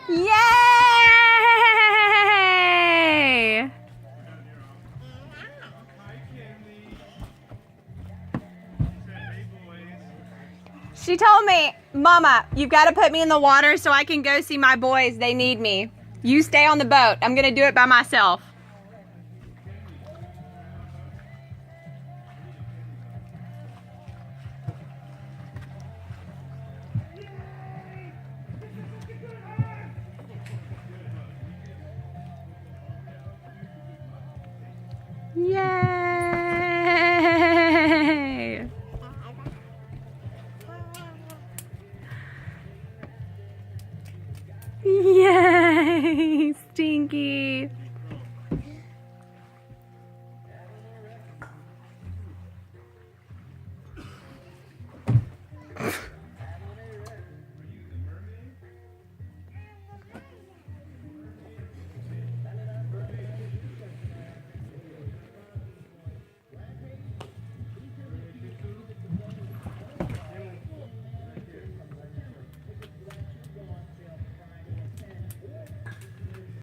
Yay! She told me, Mama, you've got to put me in the water so I can go see my boys. They need me. You stay on the boat. I'm going to do it by myself. Yay! Yay, Stinky.